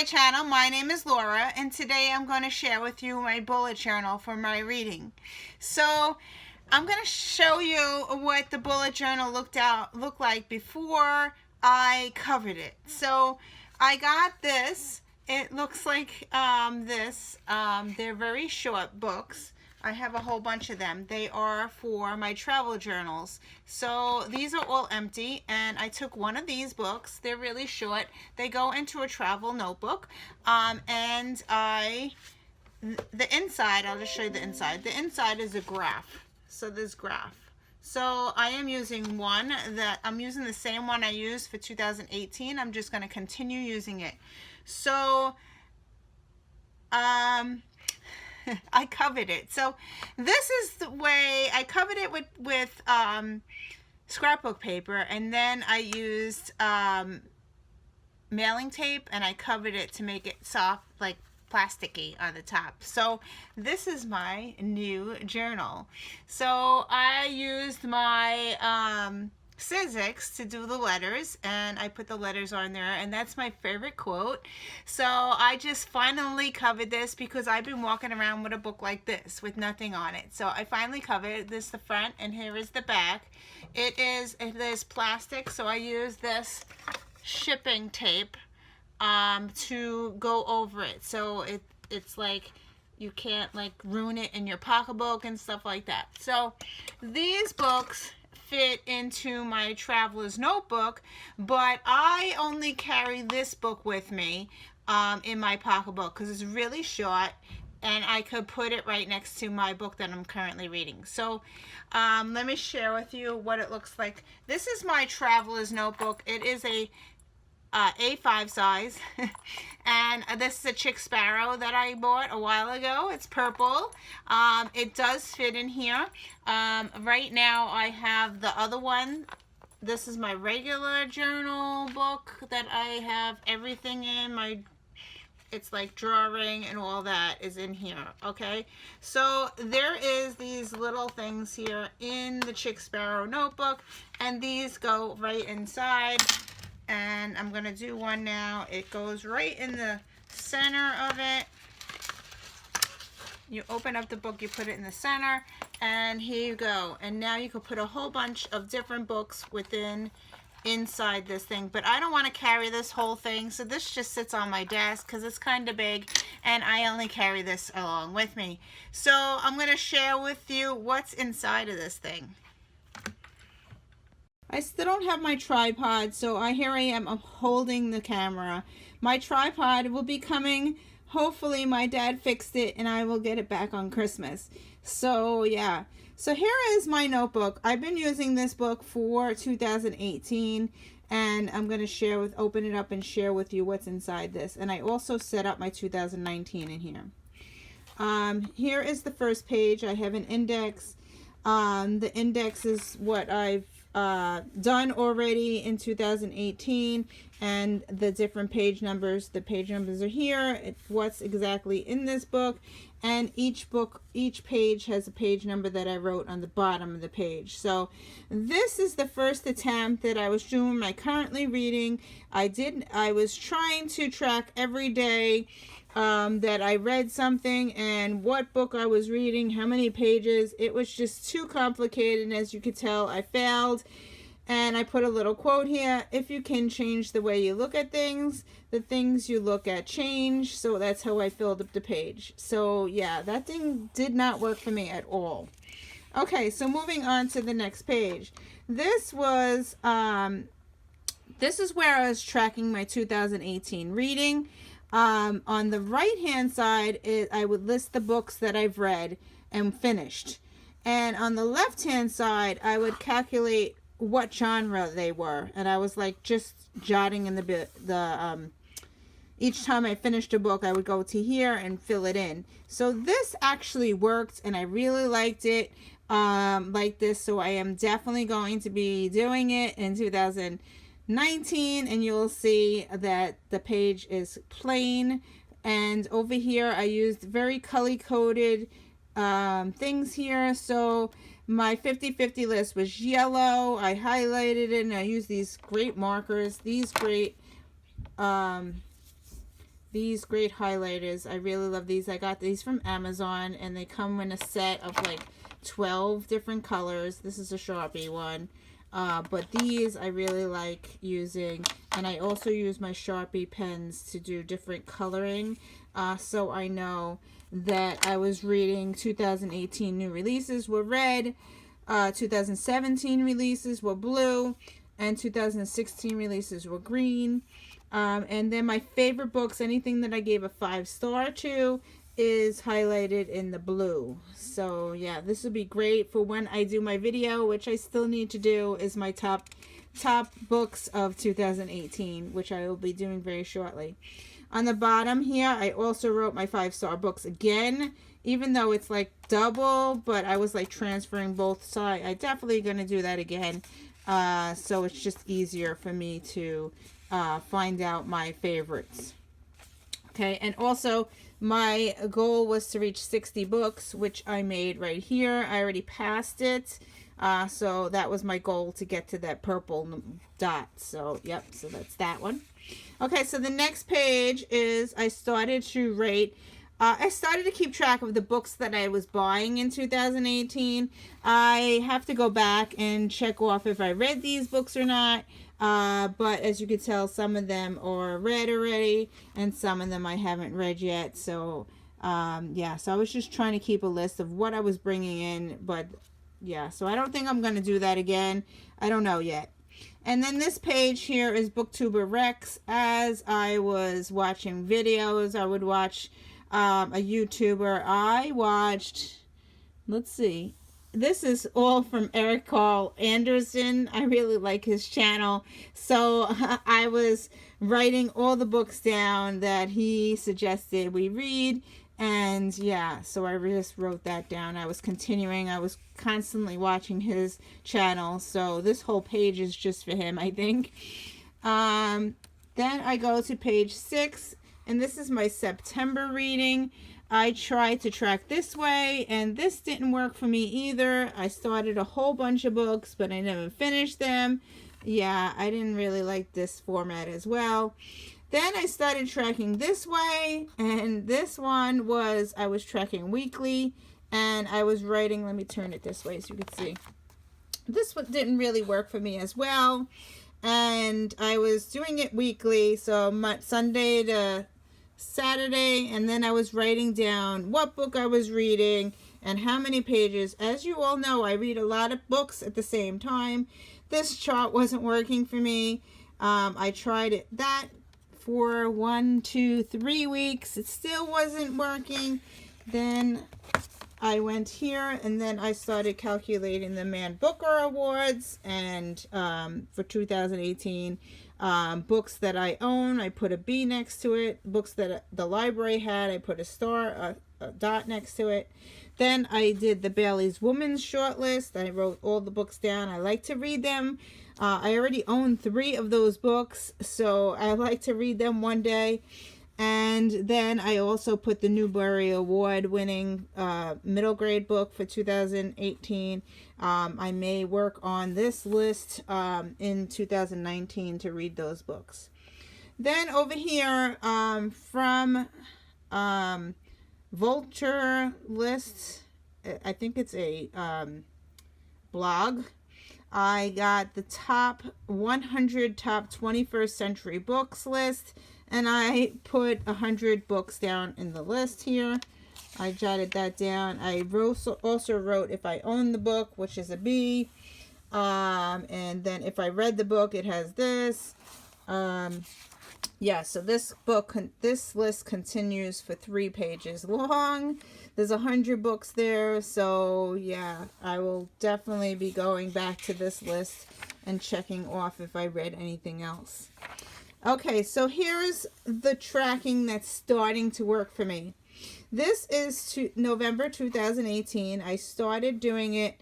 my channel. My name is Laura, and today I'm going to share with you my bullet journal for my reading. So I'm going to show you what the bullet journal looked like before I covered it. So I got this. It looks like this. They're very short books. I have a whole bunch of them. They are for my travel journals. So these are all empty, and I took one of these books. They're really short. They go into a travel notebook, and the inside, I'll just show you the inside. The inside is a graph. So there's graph. So I am using I'm using the same one I used for 2018. I'm just going to continue using it. So, I covered it. So this is the way I covered it with scrapbook paper, and then I used mailing tape, and I covered it to make it soft, like plasticky on the top. So this is my new journal. So I used my Sizzix to do the letters, and I put the letters on there, and that's my favorite quote. So I just finally covered this because I've been walking around with a book like this with nothing on it. So I finally covered this, the front, and here is the back. It is plastic, so I use this shipping tape to go over it, so it's like you can't like ruin it in your pocketbook and stuff like that. So these books fit into my traveler's notebook, but I only carry this book with me in my pocketbook because it's really short, and I could put it right next to my book that I'm currently reading. So let me share with you what it looks like. This is my traveler's notebook. It is a A5 size, and this is a Chick Sparrow that I bought a while ago. It's purple. It does fit in here. Right now I have the other one. This is my regular journal book that I have everything in. It's like drawing and all that is in here. Okay, so there is these little things here in the Chick Sparrow notebook, and these go right inside. And I'm going to do one now. It goes right in the center of it. You open up the book, you put it in the center, and here you go. And now you can put a whole bunch of different books inside this thing. But I don't want to carry this whole thing, so this just sits on my desk because it's kind of big, and I only carry this along with me. So I'm going to share with you what's inside of this thing. I still don't have my tripod, so here I am. I'm holding the camera. My tripod will be coming. Hopefully my dad fixed it and I will get it back on Christmas. So yeah. So here is my notebook. I've been using this book for 2018, and I'm going to open it up and share with you what's inside this. And I also set up my 2019 in here. Here is the first page. I have an index. The index is what I've done already in 2018, and the different page numbers. The page numbers are here. It's what's exactly in this book, and each page has a page number that I wrote on the bottom of the page. So this is the first attempt that I was doing my currently reading. I was trying to track every day that I read something and what book I was reading, how many pages. It was just too complicated, and as you could tell, I failed. And I put a little quote here: if you can change the way you look at things, the things you look at change. So that's how I filled up the page. So yeah, that thing did not work for me at all. Okay, so moving on to the next page. This is where I was tracking my 2018 reading. On the right hand side, I would list the books that I've read and finished, and on the left hand side I would calculate what genre they were, and I was like just jotting in each time I finished a book, I would go to here and fill it in. So this actually worked, and I really liked it like this. So I am definitely going to be doing it in 2019, and you'll see that the page is plain, and over here I used very color coded things here. So my 50-50 list was yellow. I highlighted it, and I used these great markers, these great these great highlighters. I really love these. I got these from Amazon, and they come in a set of like 12 different colors. This is a Sharpie one. But these I really like using, and I also use my Sharpie pens to do different coloring, so I know that I was reading 2018 new releases were red, 2017 releases were blue, and 2016 releases were green. And then my favorite books, anything that I gave a 5-star to, is highlighted in the blue. So yeah, this will be great for when I do my video, which I still need to do, is my top books of 2018, which I will be doing very shortly. On the bottom here, I also wrote my 5-star books again, even though it's like double, but I was like transferring both sides. I definitely gonna do that again, so it's just easier for me to find out my favorites. Okay, and also my goal was to reach 60 books, which I made right here. I already passed it. So that was my goal, to get to that purple dot. So, yep, so that's that one. Okay, so the next page is I started to rate. I started to keep track of the books that I was buying in 2018. I have to go back and check off if I read these books or not. But as you can tell, some of them are read already, and some of them I haven't read yet. So, yeah, so I was just trying to keep a list of what I was bringing in. But, yeah, so I don't think I'm going to do that again. I don't know yet. And then this page here is BookTuber Rex. As I was watching videos, I would watch a YouTuber. I watched, let's see. This is all from Eric Carl Anderson. I really like his channel. So I was writing all the books down that he suggested we read. And yeah, so I just wrote that down. I was continuing. I was constantly watching his channel. So this whole page is just for him, I think. Then I go to page 6. And this is my September reading. I tried to track this way, and this didn't work for me either. I started a whole bunch of books, but I never finished them. Yeah, I didn't really like this format as well. Then I started tracking this way, and this one was, I was tracking weekly, and I was writing, let me turn it this way so you can see. This one didn't really work for me as well, and I was doing it weekly, so Sunday to Saturday, and then I was writing down what book I was reading and how many pages. As you all know, I read a lot of books at the same time. This chart wasn't working for me. I tried that for 1, 2, 3 weeks. It still wasn't working. Then I went here, and then I started calculating the Man Booker Awards, and for 2018. Books that I own, I put a B next to it. Books that the library had, I put a star, a dot next to it. Then I did the Bailey's Woman's Shortlist. I wrote all the books down. I like to read them. I already own 3 of those books, so I like to read them one day. And then I also put the Newbery Award winning middle grade book for 2018. I may work on this list in 2019 to read those books. Then over here from Vulture List, I think it's a blog. I got the top 100 top 21st century books list, and I put 100 books down in the list here. I jotted that down. I also wrote if I own the book, which is a B. And then if I read the book, it has this. Yeah, so this list continues for 3 pages long. There's 100 books there. So yeah, I will definitely be going back to this list and checking off if I read anything else. Okay, so here's the tracking that's starting to work for me. This is November 2018. I started doing it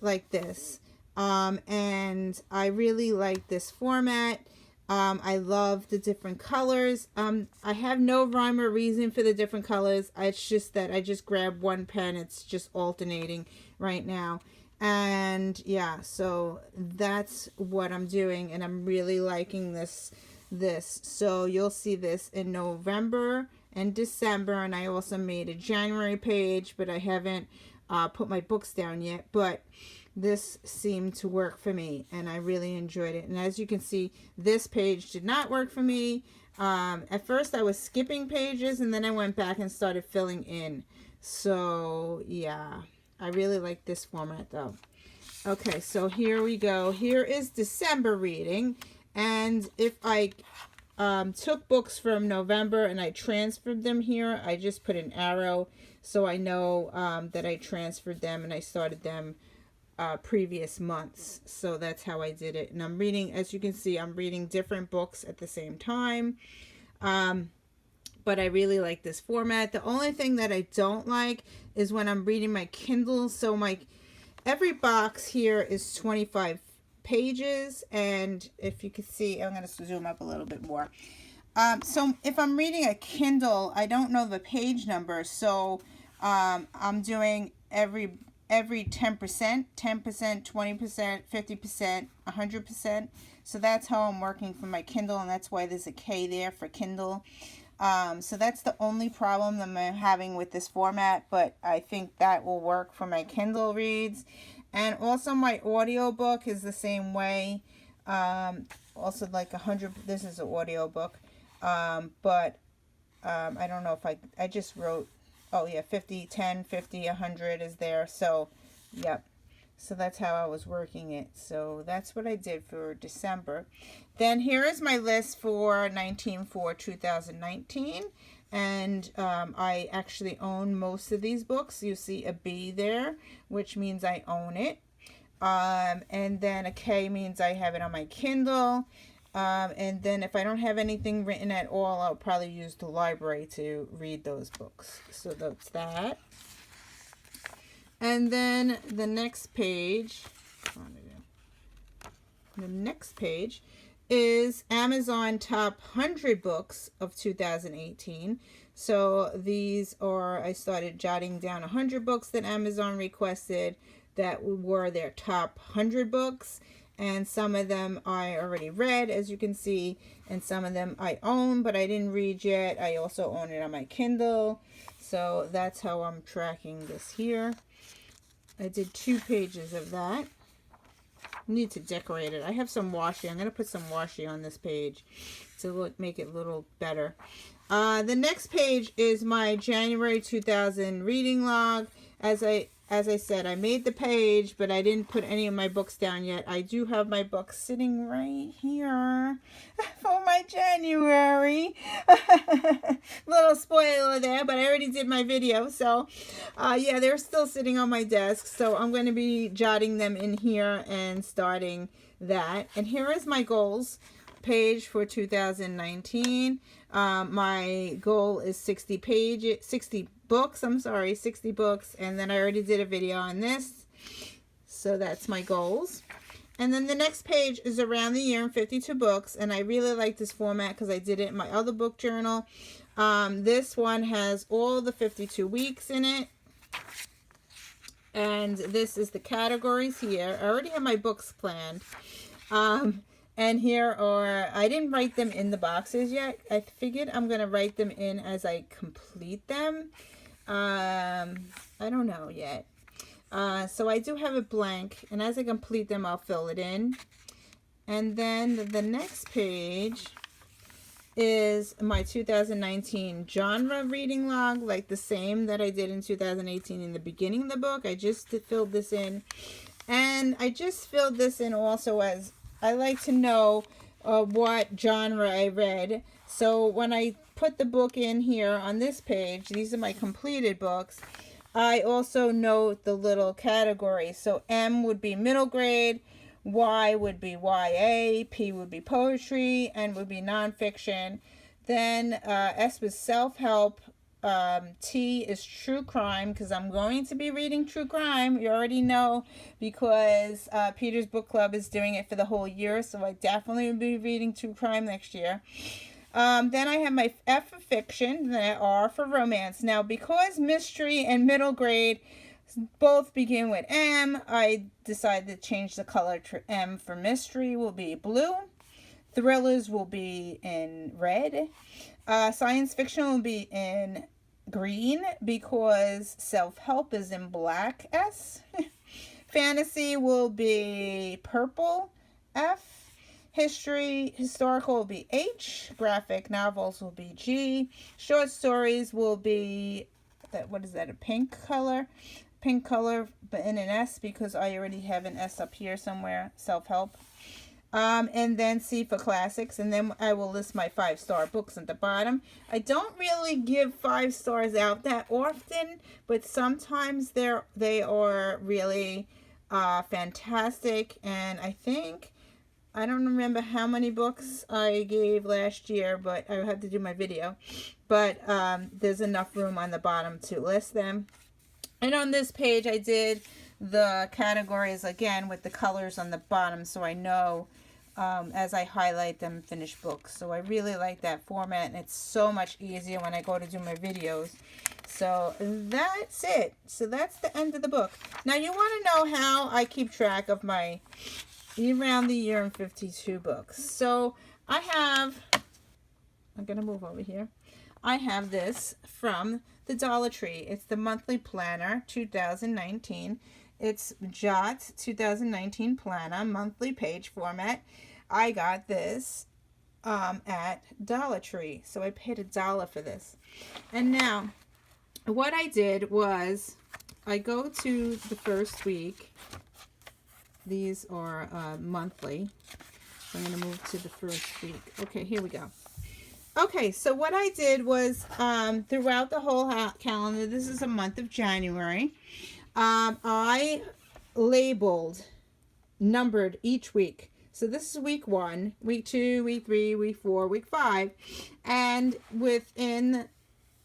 like this. And I really like this format. I love the different colors. I have no rhyme or reason for the different colors. It's just that I just grabbed one pen. It's just alternating right now. And yeah, so that's what I'm doing, and I'm really liking this this. So you'll see this in November and December, and I also made a January page, but I haven't put my books down yet. But this seemed to work for me, and I really enjoyed it. And as you can see, this page did not work for me. At first I was skipping pages, and then I went back and started filling in. So yeah, I really like this format though. Okay, so here we go. Here is December reading, and if I took books from November and I transferred them here, I just put an arrow so I know that I transferred them and I started them previous months. So that's how I did it. And I'm reading, as you can see, I'm reading different books at the same time. But I really like this format. The only thing that I don't like is when I'm reading my Kindle. So every box here is 25 pages, and if you can see, I'm going to zoom up a little bit more. So if I'm reading a Kindle, I don't know the page number, so I'm doing every 10%, 10%, 20%, 50%, 100%. So that's how I'm working for my Kindle, and that's why there's a K there for Kindle. So that's the only problem that I'm having with this format, but I think that will work for my Kindle reads. And also my audiobook is the same way. Also like 100, this is an audiobook. But I don't know if I just wrote, oh yeah, 50, 10, 50, 100 is there. So, yep. So that's how I was working it. So that's what I did for December. Then here is my list for 2019. And I actually own most of these books. You see a B there, which means I own it. And then a K means I have it on my Kindle. And then if I don't have anything written at all, I'll probably use the library to read those books. So that's that. And then the next page, is Amazon Top 100 Books of 2018. So these are, I started jotting down 100 books that Amazon requested that were their top 100 books. And some of them I already read, as you can see, and some of them I own, but I didn't read yet. I also own it on my Kindle. So that's how I'm tracking this here. I did 2 pages of that. Need to decorate it. I have some washi. I'm going to put some washi on this page to make it a little better. The next page is my January 2000 reading log. As I said, I made the page, but I didn't put any of my books down yet. I do have my books sitting right here for my January. Little spoiler there, but I already did my video. So, yeah, they're still sitting on my desk. So I'm going to be jotting them in here and starting that. And here is my goals page for 2019. My goal is 60 books, 60 books, and then I already did a video on this, so that's my goals. And then the next page is around the year and 52 books, and I really like this format because I did it in my other book journal. This one has all the 52 weeks in it, and this is the categories here. I already have my books planned. And here are, I didn't write them in the boxes yet. I figured I'm going to write them in as I complete them. I don't know yet. So I do have it blank, and as I complete them, I'll fill it in. And then the next page is my 2019 genre reading log, like the same that I did in 2018 in the beginning of the book. I just filled this in. And I just filled this in also as I like to know what genre I read. So when I put the book in here on this page, these are my completed books, I also note the little categories. So M would be middle grade, Y would be YA, P would be poetry, N would be nonfiction. Then S was self-help. T is true crime, because I'm going to be reading true crime. You already know, because Peter's Book Club is doing it for the whole year, so I definitely will be reading true crime next year. Then I have my F for fiction, then R for romance. Now, because mystery and middle grade both begin with M, I decided to change the color to M for mystery will be blue. Thrillers will be in red. Science fiction will be in green because self-help is in black S. Fantasy will be purple F. Historical will be H. Graphic novels will be G. Short stories will be, what is that, a pink color? Pink color, but in an S because I already have an S up here somewhere, self-help. And then C for classics, and then I will list my 5-star books at the bottom. I don't really give 5 stars out that often, but sometimes they are really fantastic, and I don't remember how many books I gave last year, but I have to do my video. But there's enough room on the bottom to list them. And on this page, I did the categories again with the colors on the bottom, so I know as I highlight them, finished books. So I really like that format, and it's so much easier when I go to do my videos. So that's it. So that's the end of the book. Now you want to know how I keep track of my Around the Year in 52 books. So I'm going to move over here. I have this from the Dollar Tree. It's the Monthly Planner 2019. It's Jot 2019 Planner, monthly page format. I got this at Dollar Tree. So I paid $1 for this. And now, what I did was, I go to the first week. These are monthly. So I'm going to move to the first week. Okay, here we go. Okay, so what I did was throughout the whole calendar, this is a month of January, I numbered each week. So this is week 1, week 2, week 3, week 4, week 5. And within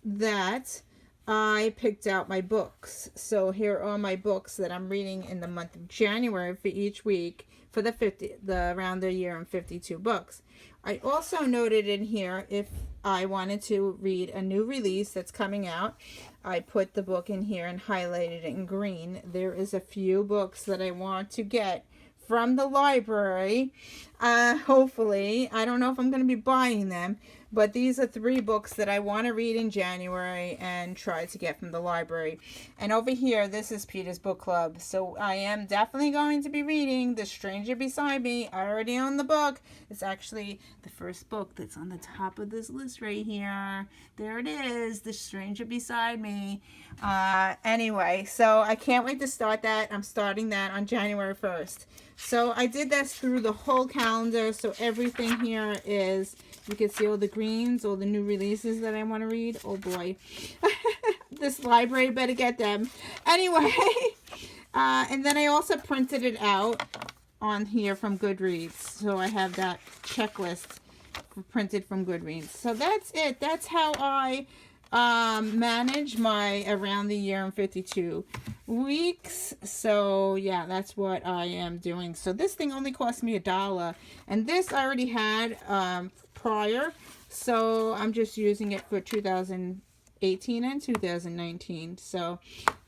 that, I picked out my books. So here are my books that I'm reading in the month of January for each week for the Around the Year in 52 books. I also noted in here if I wanted to read a new release that's coming out. I put the book in here and highlighted it in green. There is a few books that I want to get from the library. Hopefully. I don't know if I'm going to be buying them, but these are 3 books that I want to read in January and try to get from the library. And over here, this is Peter's Book Club. So I am definitely going to be reading The Stranger Beside Me. I already own the book. It's actually the first book that's on the top of this list right here. There it is, The Stranger Beside Me. Anyway, so I can't wait to start that. I'm starting that on January 1st. So I did this through the whole calendar. So everything here is, you can see all the greens, all the new releases that I want to read. Oh boy. This library better get them. Anyway, and then I also printed it out on here from Goodreads. So I have that checklist printed from Goodreads. So that's it. That's how I manage my Around the Year in 52 weeks. So yeah, that's what I am doing. So this thing only cost me $1, and this I already had prior, so I'm just using it for 2018 and 2019. So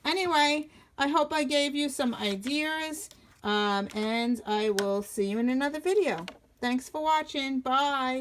anyway, I hope I gave you some ideas, and I will see you in another video. Thanks for watching. Bye.